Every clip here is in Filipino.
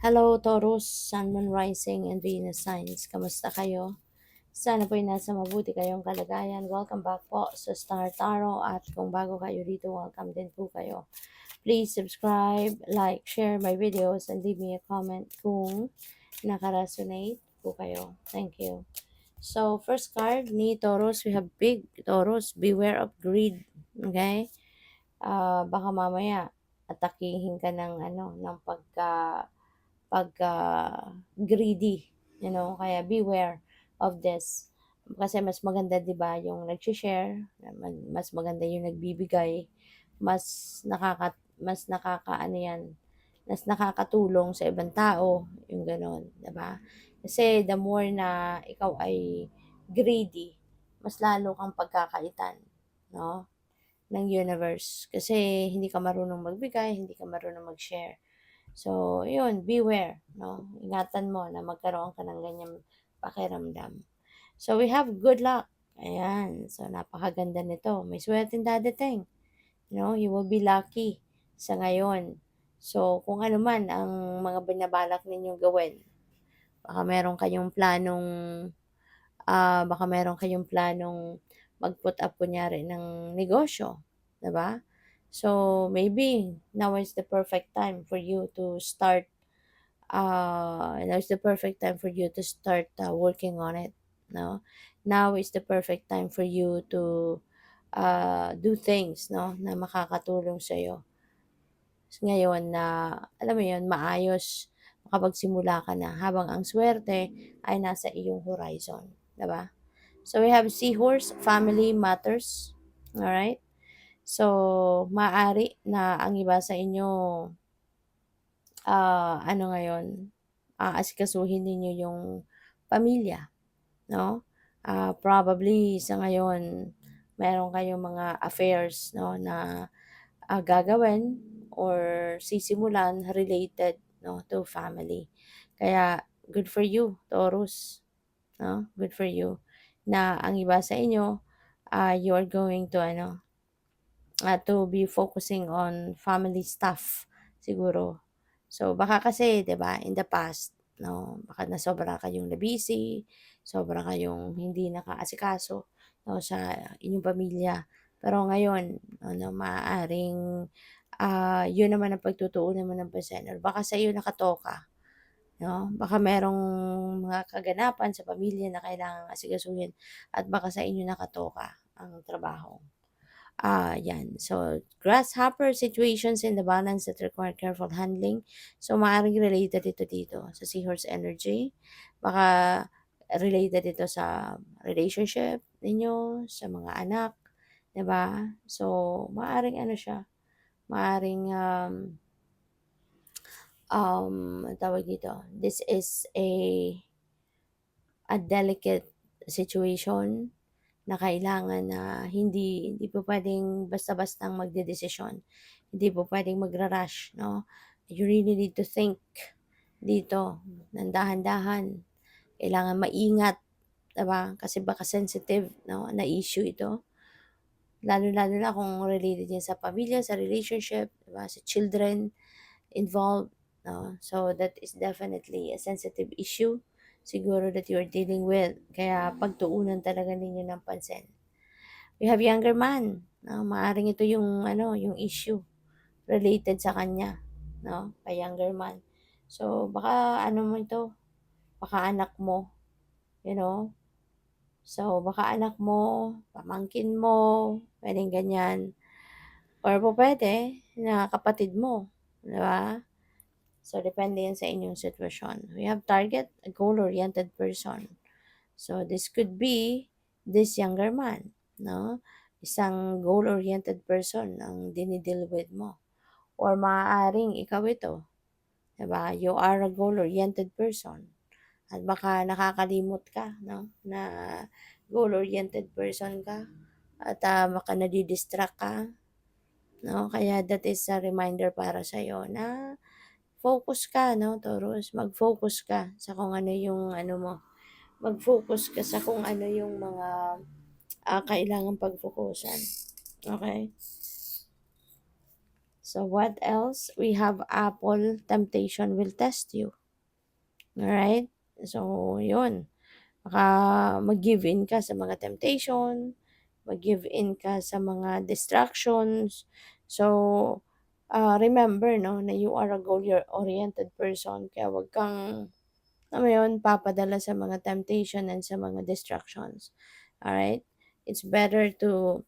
Hello, Taurus, Sun, Moon, Rising, and Venus signs. Kamusta kayo? Sana po'y nasa mabuti kayong kalagayan. Welcome back po sa Star Tarot. At kung bago kayo dito, welcome din po kayo. Please subscribe, like, share my videos, and leave me a comment kung naka-resonate po kayo. Thank you. So, first card ni Taurus, we have big Taurus. Beware of greed. Okay? Baka mamaya atakihin ka ng greedy, kaya beware of this. Kasi mas maganda 'di ba yung nag-share, mas maganda yung nagbibigay, mas nakakaano yan, mas nakakatulong sa ibang tao, yung gano'n, 'di ba? Kasi the more na ikaw ay greedy, mas lalo kang pagkakaitan, no? Ng universe. Kasi hindi ka marunong magbigay, hindi ka marunong mag-share. So, yun, beware, no? Ingatan mo na magkaroon ka ng ganyang pakiramdam. So, we have good luck. Ayan. So, napakaganda nito. May swerteng dadating. You will be lucky sa ngayon. So, kung ano man ang mga binabalak ninyong gawin, baka meron kayong planong, mag-put up kunyari ng negosyo, 'di ba? So, maybe now is the perfect time for you to start now is the perfect time for you to start working on it, no? Now is the perfect time for you to do things, no, na makakatulong sa iyo ngayon na alam mo 'yun, maayos makapagsimula ka na habang ang swerte ay nasa iyong horizon, 'di ba? So we have Seahorse, Family Matters. All right? So maaari na ang iba sa inyo ngayon, aasikasuhin ninyo yung pamilya, no? Probably sa ngayon, meron kayong mga affairs, no, na gagawin or sisimulan related, no, to family. Kaya good for you, Taurus, no? Good for you na ang iba sa inyo, you are going to be focusing on family stuff siguro. So baka kasi 'di ba in the past, no, baka nasobra kayong na-busy, sobra kayong hindi nakaasikaso, no, sa inyong pamilya. Pero ngayon maaaring, yun naman ang pagtutuunan mo ng pansin or baka sa iyo nakatoka, 'no? Baka merong mga kaganapan sa pamilya na kailangang asikasuhin at baka sa inyo nakatoka ang trabaho. 'Yan. So, grasshopper situations in the balance that require careful handling. So, maaaring related ito dito sa seahorse energy. Baka related ito sa relationship ninyo, sa mga anak, 'di ba? So, maaaring ano siya, maaaring, anong tawag dito, this is a delicate situation na kailangan na hindi po puwedeng basta-bastang magdedesisyon. Hindi po puwedeng magra-rush, 'no? You really need to think dito ng dahan-dahan. Kailangan maingat, 'di ba? Kasi baka sensitive, 'no, na issue ito. Lalo-lalo na kung related yan sa pamilya, sa relationship, 'di ba, sa children involved, 'no? So, that is definitely a sensitive issue siguro that you are dealing with. Kaya pagtuunan talaga ninyo ng pansin. We have younger man, 'no, maaaring ito yung yung issue related sa kanya, 'no, kay younger man. So, baka ano mo ito, baka anak mo, you know. So, baka anak mo, pamangkin mo, puwedeng ganyan or pupuwede na kapatid mo, 'di ba? So, depende yan sa inyong sitwasyon. We have target, a goal-oriented person. So, this could be this younger man, no? Isang goal-oriented person ang dinidil with mo. Or maaaring ikaw ito, 'di ba? You are a goal-oriented person. At baka nakakalimot ka, no? Na goal-oriented person ka at baka nadidistract ka, no? Kaya that is a reminder para sa iyo na focus ka, no, Taurus. Mag-focus ka sa kung ano yung mo. Mag-focus ka sa kung ano yung mga kailangang pagfokusan. Okay? So what else? We have Apple, temptation will test you. Alright? So, yun. Baka mag-give in ka sa mga temptation, mag-give in ka sa mga distractions. So, remember, no, na you are a goal-oriented person. Kaya wag kang, alam mo yun, papadala sa mga temptation and sa mga distractions. Alright? It's better to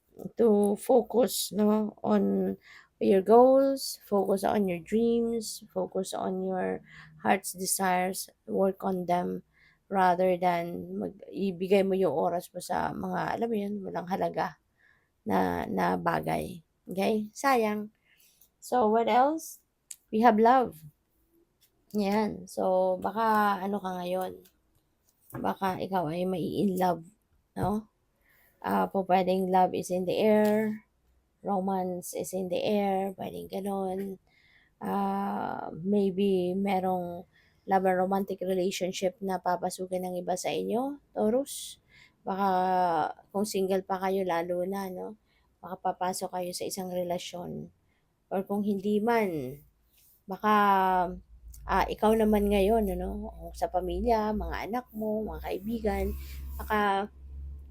focus, no, on your goals, focus on your dreams, focus on your heart's desires, work on them rather than ibigay mo yung oras mo sa mga, alam mo yun, walang halaga na bagay. Okay? Sayang. So, what else? We have love. Yan. So, baka ano ka ngayon, baka ikaw ay mai-in love, no? Pwedeng love is in the air, romance is in the air, pwedeng ganon. Maybe merong love and romantic relationship na papasukin ng iba sa inyo, Taurus. Baka kung single pa kayo, lalo na, no? Baka papasok kayo sa isang relasyon. Or kung hindi man, baka ikaw naman ngayon, ano, sa pamilya, mga anak mo, mga kaibigan, baka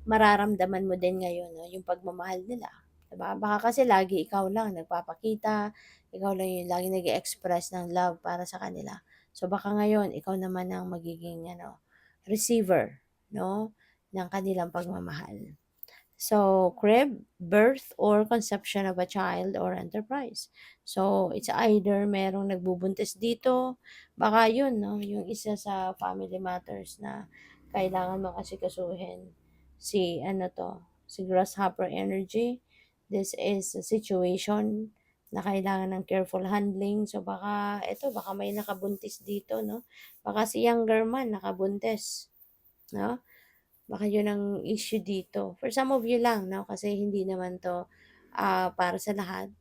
mararamdaman mo din ngayon, no, yung pagmamahal nila. Diba? Baka kasi lagi ikaw lang nagpapakita, ikaw lang yung lagi nag-express ng love para sa kanila. So baka ngayon, ikaw naman ang magiging receiver, no, ng kanilang pagmamahal. So, crib, birth or conception of a child or enterprise. So, it's either merong nagbubuntis dito, baka yun, no, yung isa sa family matters na kailangan mo kasi kasuhin. Si grasshopper energy. This is a situation na kailangan ng careful handling. So, baka may nakabuntis dito, no? Baka si younger man nakabuntis, no? Baka yun ang issue dito. For some of you lang, no? Kasi hindi naman to para sa lahat.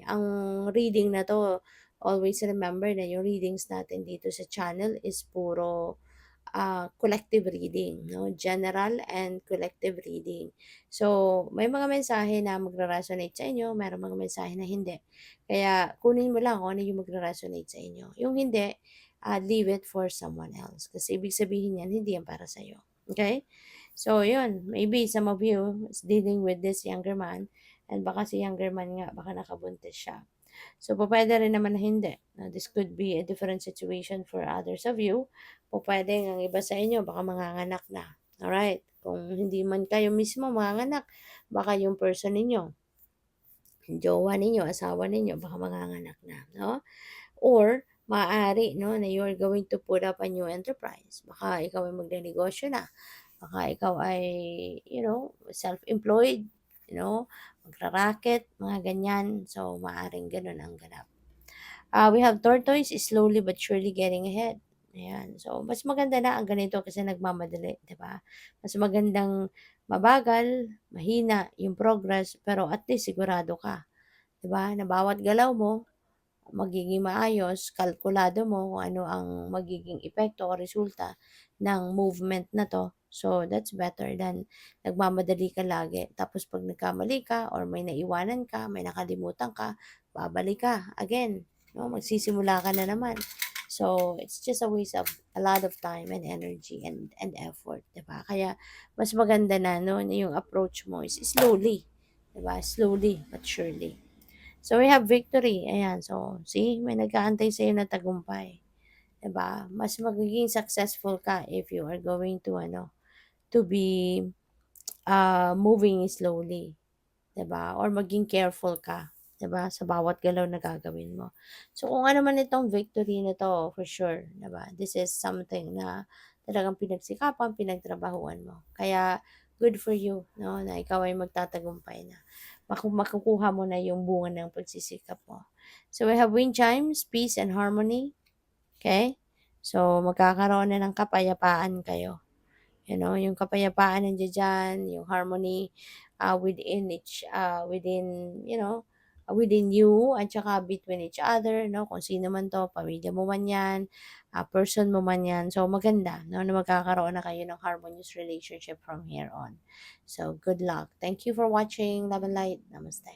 Ang reading na to, always remember na yung readings natin dito sa channel is puro collective reading, no? General and collective reading. So, may mga mensahe na magra-resonate sa inyo, mayroong mga mensahe na hindi. Kaya, kunin mo lang kung ano yung magra-resonate sa inyo. Yung hindi, leave it for someone else. Kasi ibig sabihin yan, hindi yan para sa'yo. Okay? So, yun. Maybe some of you is dealing with this younger man and baka si younger man nga, baka nakabuntis siya. So, pwede rin naman na hindi. This could be a different situation for others of you. Pwede ang iba sa inyo, baka manganganak na. Alright? Kung hindi man kayo mismo manganganak, baka yung person ninyo, yung jowa ninyo, asawa ninyo, baka manganganak na. No? Or, maaari, no, na you are going to put up a new enterprise. Baka ikaw ay magnenegosyo na. Baka ikaw ay, self-employed, magra-racket, mga ganyan. So, maaring ganun ang ganap. We have tortoise is slowly but surely getting ahead. Ayan. So, mas maganda na ang ganito kasi nagmamadali, di ba? Mas magandang mabagal, mahina yung progress, pero at least sigurado ka. Di ba? Na bawat galaw mo, magiging maayos, kalkulado mo kung ano ang magiging epekto o resulta ng movement na to. So, that's better than nagmamadali ka lagi. Tapos pag nagkamali ka or may naiwanan ka, may nakalimutan ka, babalik ka again. No? Magsisimula ka na naman. So, it's just a waste of a lot of time and energy and effort, 'di ba? Kaya mas maganda na no, na yung approach mo is slowly, 'di ba? Slowly but surely. So, we have victory. Ayan. So, see, may nag-aantay sa'yo na tagumpay. 'Di ba? Mas magiging successful ka if you are going to be moving slowly. 'Di ba? Or maging careful ka, 'di ba, sa bawat galaw na gagawin mo. So, kung ano man itong victory na 'to, for sure, 'di ba? This is something na talagang pinagsikapan, pinagtrabahuan mo. Kaya, good for you, no, na ikaw ay magtatagumpay na. Makukuha mo na yung bunga ng pagsisikap mo. So, we have wind chimes, peace and harmony. Okay? So, magkakaroon na ng kapayapaan kayo. Yung kapayapaan nandiyan diyan, yung harmony within you at saka between each other, no? Kung sino man to, pamilya mo man yan, person mo man yan. So, maganda, no? Na magkakaroon na kayo ng harmonious relationship from here on. So, good luck. Thank you for watching. Love and light. Namaste.